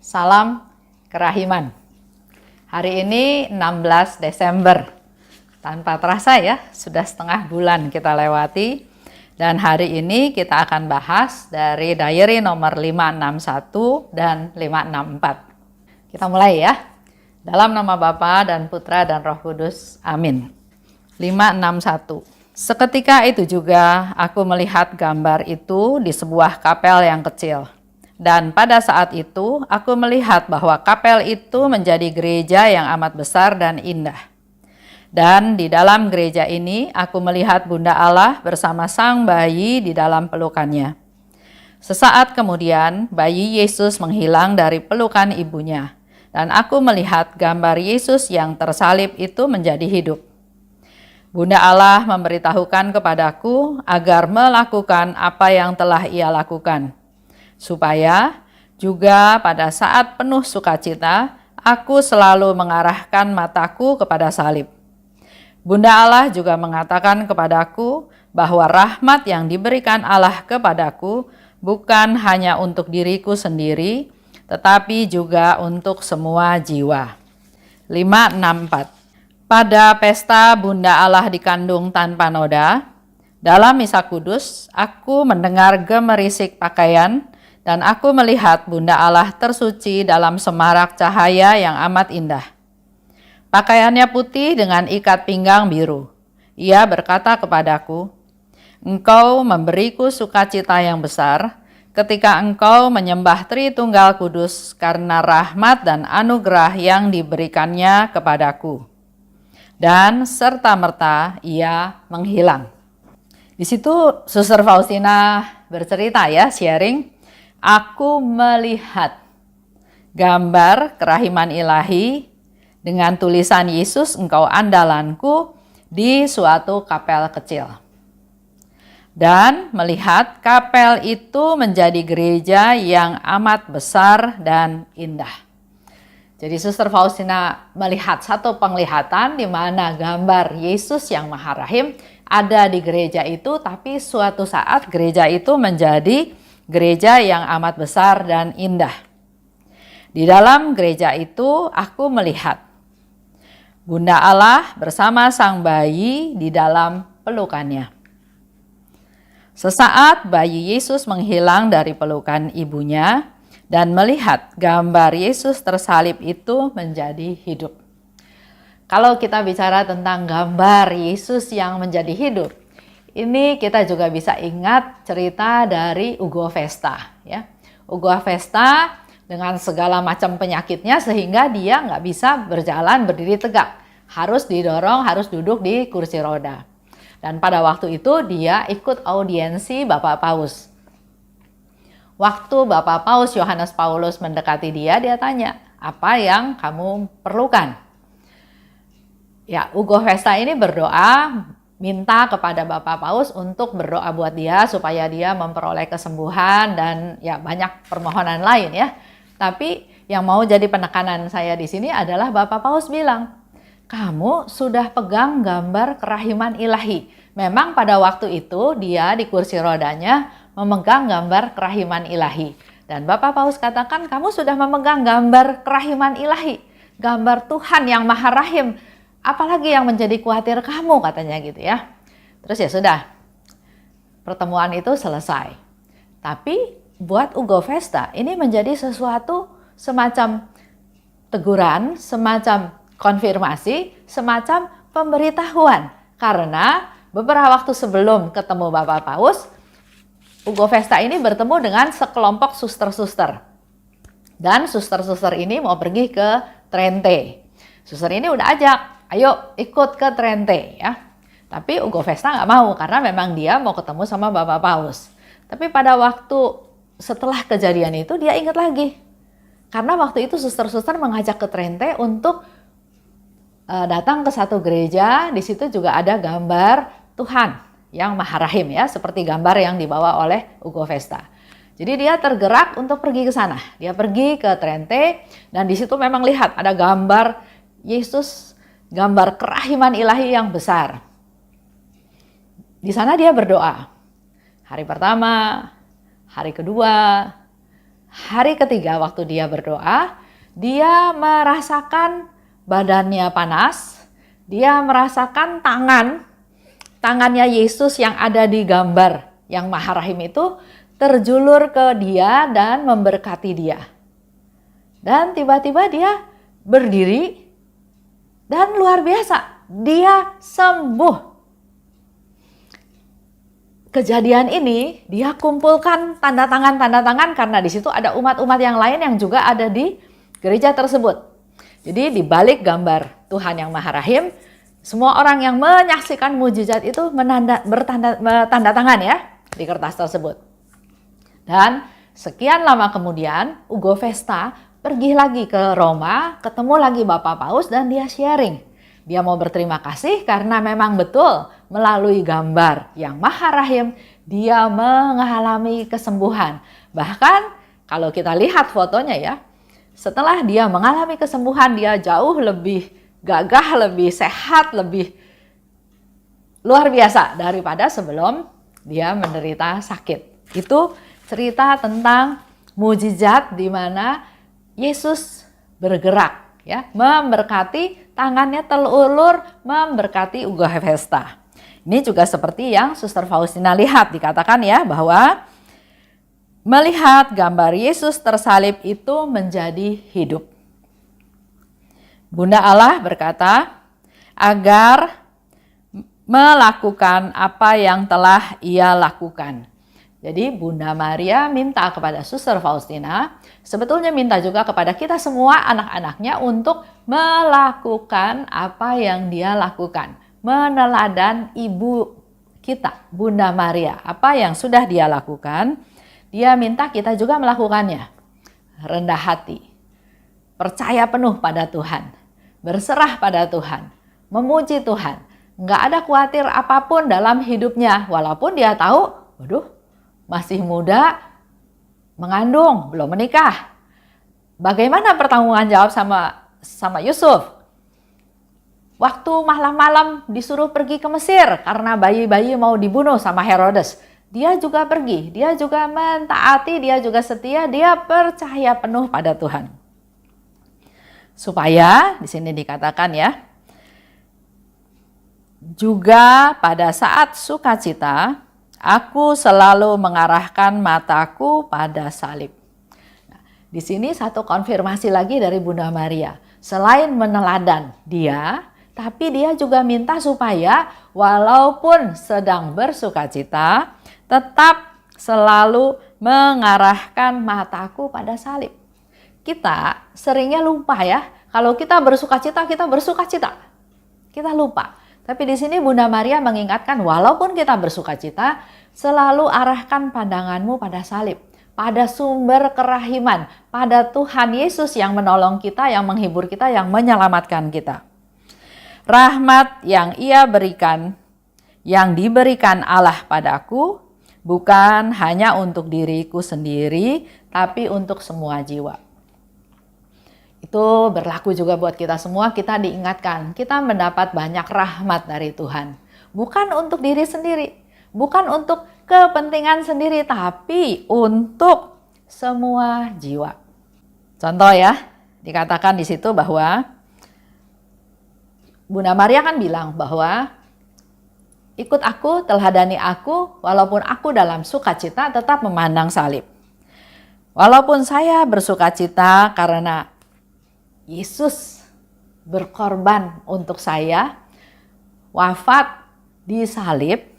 Salam Kerahiman. Hari ini 16 Desember. Tanpa terasa ya, sudah setengah bulan kita lewati. Dan hari ini kita akan bahas dari diary nomor 561 dan 564. Kita mulai ya. Dalam nama Bapa dan Putra dan Roh Kudus. Amin. 561. Seketika itu juga aku melihat gambar itu di sebuah kapel yang kecil. Dan pada saat itu aku melihat bahwa kapel itu menjadi gereja yang amat besar dan indah. Dan di dalam gereja ini aku melihat Bunda Allah bersama sang bayi di dalam pelukannya. Sesaat kemudian bayi Yesus menghilang dari pelukan ibunya. Dan aku melihat gambar Yesus yang tersalib itu menjadi hidup. Bunda Allah memberitahukan kepadaku agar melakukan apa yang telah ia lakukan. Supaya juga pada saat penuh sukacita, aku selalu mengarahkan mataku kepada salib. Bunda Allah juga mengatakan kepadaku bahwa rahmat yang diberikan Allah kepadaku bukan hanya untuk diriku sendiri, tetapi juga untuk semua jiwa. 564. Pada pesta Bunda Allah dikandung tanpa noda, dalam misa kudus, aku mendengar gemerisik pakaian, dan aku melihat Bunda Allah tersuci dalam semarak cahaya yang amat indah. Pakaiannya putih dengan ikat pinggang biru. Ia berkata kepadaku, "Engkau memberiku sukacita yang besar ketika engkau menyembah Tritunggal Kudus karena rahmat dan anugerah yang diberikannya kepadaku." Dan serta-merta ia menghilang. Di situ Suster Faustina bercerita ya, sharing. Aku melihat gambar kerahiman ilahi dengan tulisan Yesus engkau andalanku di suatu kapel kecil. Dan melihat kapel itu menjadi gereja yang amat besar dan indah. Jadi Suster Faustina melihat satu penglihatan di mana gambar Yesus yang Maha Rahim ada di gereja itu, tapi suatu saat gereja itu menjadi gereja yang amat besar dan indah. Di dalam gereja itu aku melihat Bunda Allah bersama sang bayi di dalam pelukannya. Sesaat bayi Yesus menghilang dari pelukan ibunya dan melihat gambar Yesus tersalib itu menjadi hidup. Kalau kita bicara tentang gambar Yesus yang menjadi hidup, ini kita juga bisa ingat cerita dari Ugo Vesta. Ya. Ugo Vesta dengan segala macam penyakitnya sehingga dia nggak bisa berjalan berdiri tegak. Harus didorong, harus duduk di kursi roda. Dan pada waktu itu dia ikut audiensi Bapak Paus. Waktu Bapak Paus Yohanes Paulus mendekati dia tanya, "Apa yang kamu perlukan?" Ya, Ugo Vesta ini berdoa, minta kepada Bapak Paus untuk berdoa buat dia supaya dia memperoleh kesembuhan dan ya banyak permohonan lain ya. Tapi yang mau jadi penekanan saya di sini adalah Bapak Paus bilang, "Kamu sudah pegang gambar kerahiman ilahi." Memang pada waktu itu dia di kursi rodanya memegang gambar kerahiman ilahi. Dan Bapak Paus katakan, "Kamu sudah memegang gambar kerahiman ilahi, gambar Tuhan yang Maha Rahim. Apalagi yang menjadi khawatir kamu," katanya gitu ya. Terus ya sudah, pertemuan itu selesai. Tapi buat Ugo Vesta ini menjadi sesuatu semacam teguran, semacam konfirmasi, semacam pemberitahuan. Karena beberapa waktu sebelum ketemu Bapak Paus, Ugo Vesta ini bertemu dengan sekelompok suster-suster. Dan suster-suster ini mau pergi ke Trente. Suster ini udah ajak, "Ayo ikut ke Trente," ya. Tapi Ugo Vesta nggak mau karena memang dia mau ketemu sama Bapak Paus. Tapi pada waktu setelah kejadian itu dia ingat lagi. Karena waktu itu suster-suster mengajak ke Trente untuk datang ke satu gereja. Di situ juga ada gambar Tuhan yang Maha Rahim ya, seperti gambar yang dibawa oleh Ugo Vesta. Jadi dia tergerak untuk pergi ke sana. Dia pergi ke Trente dan di situ memang lihat ada gambar Yesus, gambar kerahiman ilahi yang besar. Di sana dia berdoa. Hari pertama, hari kedua, hari ketiga waktu dia berdoa, dia merasakan badannya panas, dia merasakan tangannya Yesus yang ada di gambar yang Maharahim itu terjulur ke dia dan memberkati dia. Dan tiba-tiba dia berdiri dan luar biasa, dia sembuh. Kejadian ini dia kumpulkan tanda tangan karena di situ ada umat-umat yang lain yang juga ada di gereja tersebut. Jadi di balik gambar Tuhan yang Maha Rahim, semua orang yang menyaksikan mujizat itu bertanda tangan ya di kertas tersebut. Dan sekian lama kemudian Ugo Vesta pergi lagi ke Roma, ketemu lagi Bapak Paus dan dia sharing. Dia mau berterima kasih karena memang betul melalui gambar yang Maha Rahim dia mengalami kesembuhan. Bahkan kalau kita lihat fotonya ya, setelah dia mengalami kesembuhan dia jauh lebih gagah, lebih sehat, lebih luar biasa daripada sebelum dia menderita sakit. Itu cerita tentang mujizat di mana Yesus bergerak ya, memberkati, tangannya terulur memberkati Ugo Vesta. Ini juga seperti yang Suster Faustina lihat, dikatakan ya bahwa melihat gambar Yesus tersalib itu menjadi hidup. Bunda Allah berkata agar melakukan apa yang telah ia lakukan. Jadi Bunda Maria minta kepada Suster Faustina, sebetulnya minta juga kepada kita semua anak-anaknya untuk melakukan apa yang dia lakukan. Meneladan ibu kita, Bunda Maria. Apa yang sudah dia lakukan, dia minta kita juga melakukannya. Rendah hati, percaya penuh pada Tuhan, berserah pada Tuhan, memuji Tuhan. Nggak ada khawatir apapun dalam hidupnya, walaupun dia tahu, waduh, masih muda, mengandung, belum menikah. Bagaimana pertanggungan jawab sama Yusuf? Waktu malam-malam disuruh pergi ke Mesir karena bayi-bayi mau dibunuh sama Herodes. Dia juga pergi, dia juga mentaati, dia juga setia, dia percaya penuh pada Tuhan. Supaya di sini dikatakan ya, juga pada saat sukacita, aku selalu mengarahkan mataku pada salib. Nah, di sini satu konfirmasi lagi dari Bunda Maria. Selain meneladan dia, tapi dia juga minta supaya walaupun sedang bersukacita, tetap selalu mengarahkan mataku pada salib. Kita seringnya lupa ya, kalau kita bersukacita, kita bersukacita. Kita lupa. Tapi di sini Bunda Maria mengingatkan walaupun kita bersukacita, selalu arahkan pandanganmu pada salib, pada sumber kerahiman, pada Tuhan Yesus yang menolong kita, yang menghibur kita, yang menyelamatkan kita. Rahmat yang Ia berikan, yang diberikan Allah padaku, bukan hanya untuk diriku sendiri, tapi untuk semua jiwa. Itu berlaku juga buat kita semua, kita diingatkan, kita mendapat banyak rahmat dari Tuhan. Bukan untuk diri sendiri, bukan untuk kepentingan sendiri, tapi untuk semua jiwa. Contoh ya, dikatakan di situ bahwa Bunda Maria kan bilang bahwa ikut aku, teladani aku, walaupun aku dalam sukacita tetap memandang salib. Walaupun saya bersukacita karena Yesus berkorban untuk saya, wafat di salib.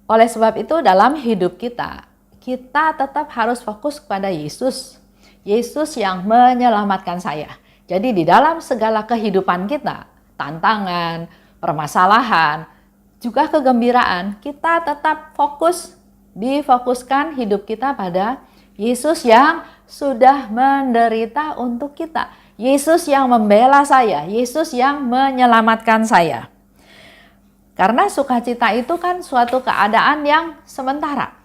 Oleh sebab itu dalam hidup kita, kita tetap harus fokus kepada Yesus. Yesus yang menyelamatkan saya. Jadi di dalam segala kehidupan kita, tantangan, permasalahan, juga kegembiraan, kita tetap difokuskan hidup kita pada Yesus yang sudah menderita untuk kita. Yesus yang membela saya, Yesus yang menyelamatkan saya. Karena sukacita itu kan suatu keadaan yang sementara.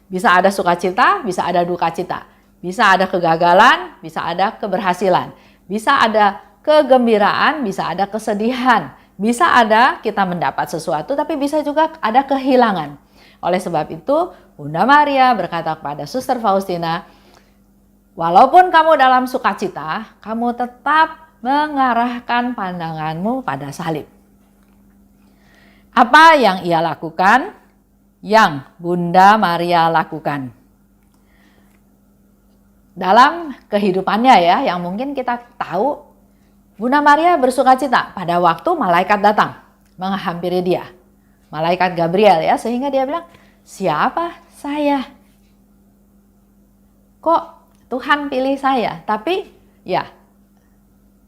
Bisa ada sukacita, bisa ada duka cita. Bisa ada kegagalan, bisa ada keberhasilan. Bisa ada kegembiraan, bisa ada kesedihan. Bisa ada kita mendapat sesuatu, tapi bisa juga ada kehilangan. Oleh sebab itu, Bunda Maria berkata kepada Suster Faustina, walaupun kamu dalam sukacita, kamu tetap mengarahkan pandanganmu pada salib. Apa yang ia lakukan? Yang Bunda Maria lakukan dalam kehidupannya ya, yang mungkin kita tahu, Bunda Maria bersukacita pada waktu malaikat datang menghampiri dia. Malaikat Gabriel ya, sehingga dia bilang, siapa saya? Kok Tuhan pilih saya? Tapi ya,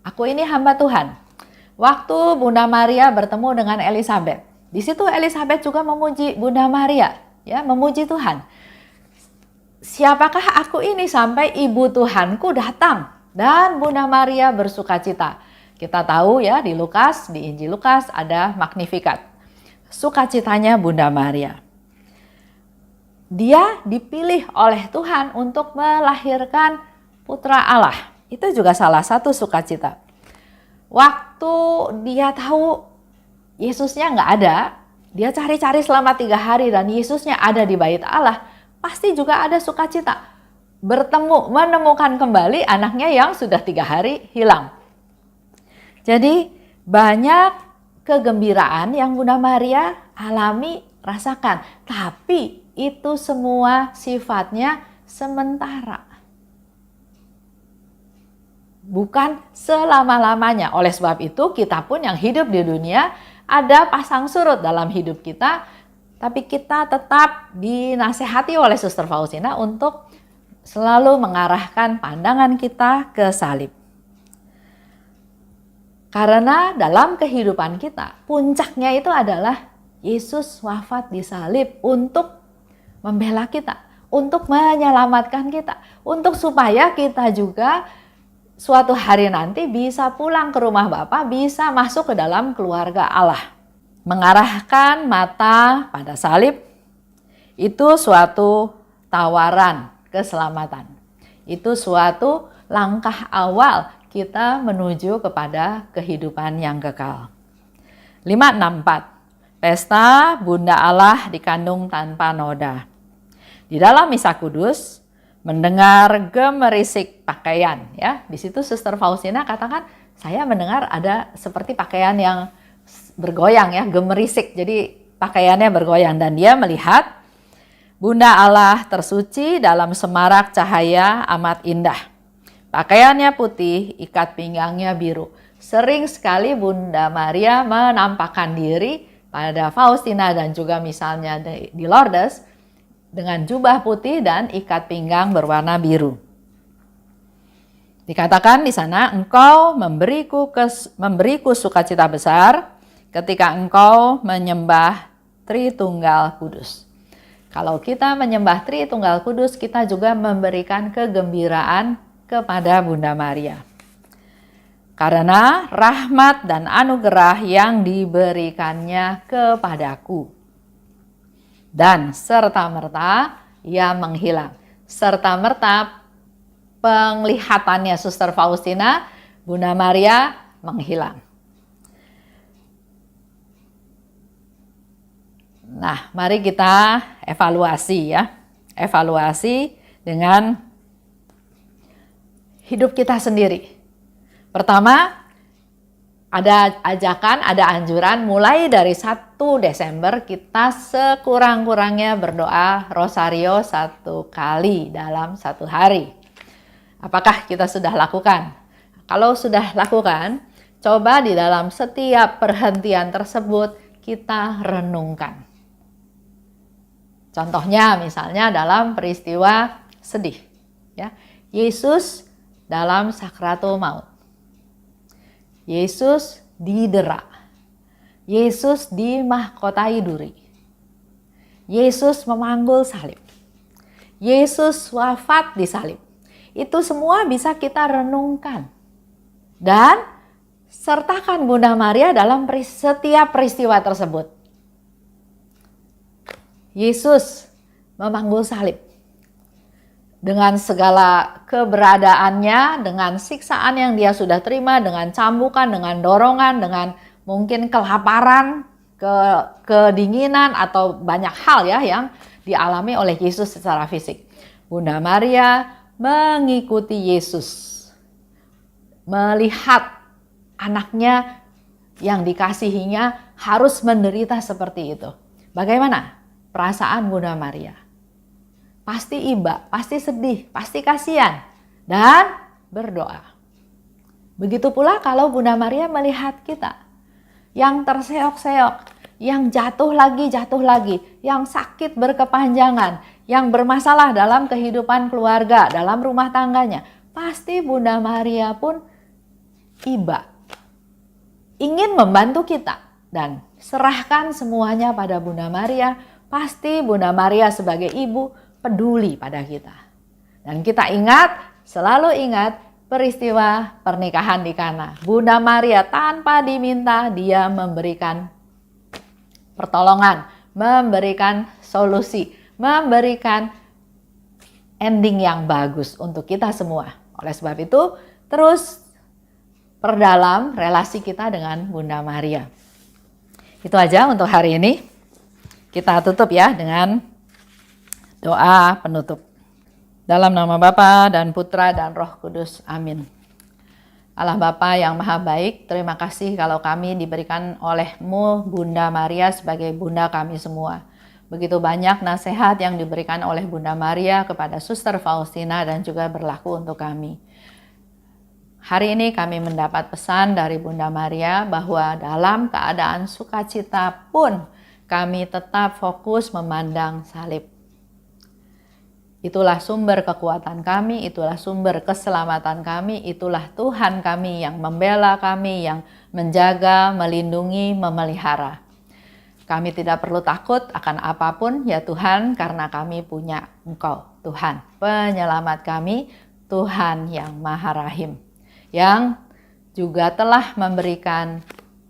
aku ini hamba Tuhan. Waktu Bunda Maria bertemu dengan Elizabeth, di situ Elizabeth juga memuji Bunda Maria, ya, memuji Tuhan. Siapakah aku ini sampai ibu Tuhanku datang dan Bunda Maria bersukacita? Kita tahu ya, di Lukas, di Injil Lukas ada Magnificat. Sukacitanya Bunda Maria. Dia dipilih oleh Tuhan untuk melahirkan Putra Allah. Itu juga salah satu sukacita. Waktu dia tahu Yesusnya nggak ada, dia cari-cari selama 3 hari dan Yesusnya ada di bait Allah, pasti juga ada sukacita. Menemukan kembali anaknya yang sudah 3 hari hilang. Jadi banyak kegembiraan yang Bunda Maria alami, rasakan. Tapi itu semua sifatnya sementara. Bukan selama-lamanya. Oleh sebab itu kita pun yang hidup di dunia ada pasang surut dalam hidup kita, tapi kita tetap dinasehati oleh Suster Faustina untuk selalu mengarahkan pandangan kita ke salib. Karena dalam kehidupan kita, puncaknya itu adalah Yesus wafat di salib untuk membela kita, untuk menyelamatkan kita, untuk supaya kita juga suatu hari nanti bisa pulang ke rumah Bapa, bisa masuk ke dalam keluarga Allah. Mengarahkan mata pada salib itu suatu tawaran keselamatan. Itu suatu langkah awal kita menuju kepada kehidupan yang kekal. 564. Pesta Bunda Allah dikandung tanpa noda. Di dalam Misa Kudus, mendengar gemerisik pakaian, ya. Di situ Suster Faustina katakan, saya mendengar ada seperti pakaian yang bergoyang ya, gemerisik. Jadi pakaiannya bergoyang dan dia melihat Bunda Allah tersuci dalam semarak cahaya amat indah. Pakaiannya putih, ikat pinggangnya biru. Sering sekali Bunda Maria menampakkan diri pada Faustina dan juga misalnya di Lourdes dengan jubah putih dan ikat pinggang berwarna biru. Dikatakan di sana, engkau memberiku sukacita besar ketika engkau menyembah Tritunggal Kudus. Kalau kita menyembah Tritunggal Kudus, kita juga memberikan kegembiraan kepada Bunda Maria. Karena rahmat dan anugerah yang diberikannya kepadaku. Dan serta-merta ia menghilang. Serta-merta penglihatannya Suster Faustina, Bunda Maria menghilang. Nah, mari kita evaluasi ya. Evaluasi dengan hidup kita sendiri. Pertama, ada ajakan, ada anjuran mulai dari 1 Desember kita sekurang-kurangnya berdoa rosario 1 kali dalam 1 hari. Apakah kita sudah lakukan? Kalau sudah lakukan, coba di dalam setiap perhentian tersebut kita renungkan. Contohnya misalnya dalam peristiwa sedih, ya. Yesus dalam sakratul maut. Yesus didera. Yesus dimahkotai duri. Yesus memanggul salib. Yesus wafat di salib. Itu semua bisa kita renungkan. Dan sertakan Bunda Maria dalam setiap peristiwa tersebut. Yesus memanggul salib. Dengan segala keberadaannya, dengan siksaan yang dia sudah terima, dengan cambukan, dengan dorongan, dengan mungkin kelaparan, kedinginan, atau banyak hal ya yang dialami oleh Yesus secara fisik. Bunda Maria mengikuti Yesus, melihat anaknya yang dikasihinya harus menderita seperti itu. Bagaimana perasaan Bunda Maria? Pasti iba, pasti sedih, pasti kasihan, dan berdoa. Begitu pula kalau Bunda Maria melihat kita yang terseok-seok, yang jatuh lagi, yang sakit berkepanjangan, yang bermasalah dalam kehidupan keluarga, dalam rumah tangganya. Pasti Bunda Maria pun iba, ingin membantu kita, dan serahkan semuanya pada Bunda Maria. Pasti Bunda Maria sebagai ibu peduli pada kita. Dan kita ingat, selalu ingat peristiwa pernikahan di Kana. Bunda Maria tanpa diminta dia memberikan pertolongan, memberikan solusi, memberikan ending yang bagus untuk kita semua. Oleh sebab itu, terus perdalam relasi kita dengan Bunda Maria. Itu aja untuk hari ini. Kita tutup ya dengan doa penutup. Dalam nama Bapa dan Putra dan Roh Kudus. Amin. Allah Bapa yang Maha Baik, terima kasih kalau kami diberikan oleh-Mu Bunda Maria sebagai Bunda kami semua. Begitu banyak nasihat yang diberikan oleh Bunda Maria kepada Suster Faustina dan juga berlaku untuk kami. Hari ini kami mendapat pesan dari Bunda Maria bahwa dalam keadaan sukacita pun kami tetap fokus memandang salib. Itulah sumber kekuatan kami, itulah sumber keselamatan kami, itulah Tuhan kami yang membela kami, yang menjaga, melindungi, memelihara. Kami tidak perlu takut akan apapun ya Tuhan, karena kami punya Engkau, Tuhan, penyelamat kami, Tuhan yang Maha Rahim, yang juga telah memberikan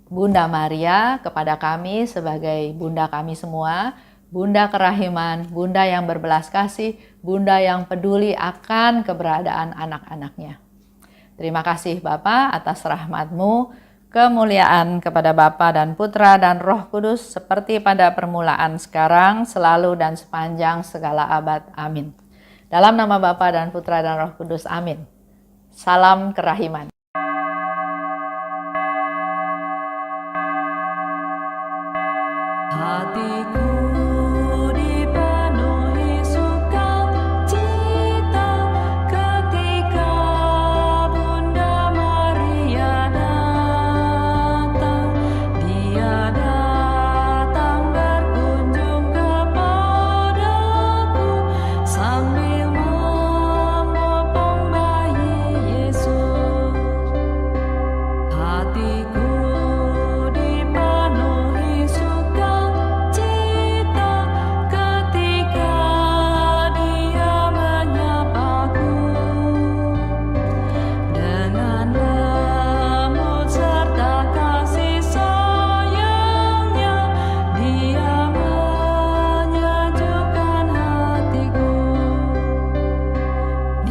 Bunda Maria kepada kami sebagai Bunda kami semua, Bunda kerahiman, Bunda yang berbelas kasih, Bunda yang peduli akan keberadaan anak-anaknya. Terima kasih Bapa atas rahmat-Mu, kemuliaan kepada Bapa dan Putra dan Roh Kudus seperti pada permulaan sekarang, selalu dan sepanjang segala abad. Amin. Dalam nama Bapa dan Putra dan Roh Kudus. Amin. Salam kerahiman. Hatiku dipenuhi sukacita ketika Bunda Maria datang. Dia datang berkunjung kepadaku sambil memopong bayi Yesus. Hatiku dipenuhi sukacita ketika Dia menyapaku. Dengan lembut serta kasih sayangnya, Dia menyejukkan hatiku.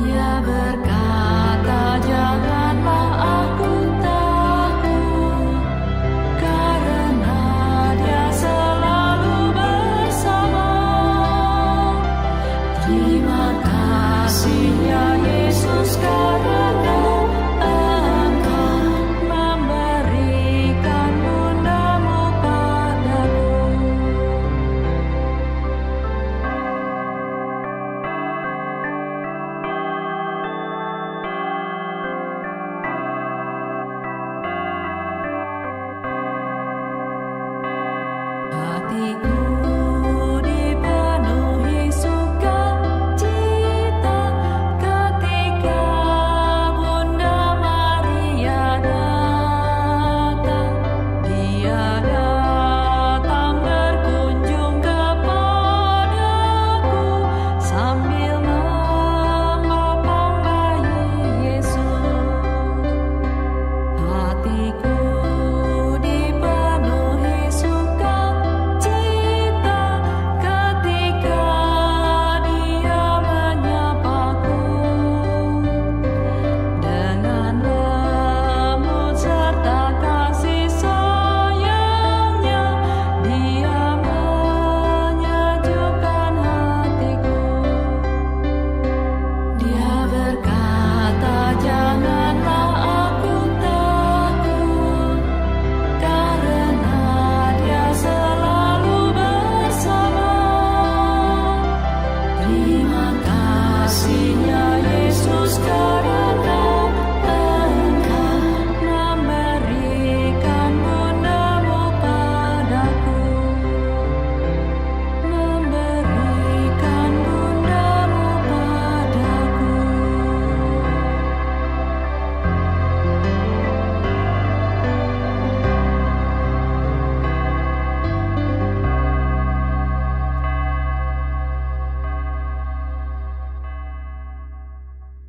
Dia berkata, janganlah aku takut, karena Dia selalu bersama. Terima kasih ya Yesus, karena Engkau memberikan Bundamu padaku. Hatiku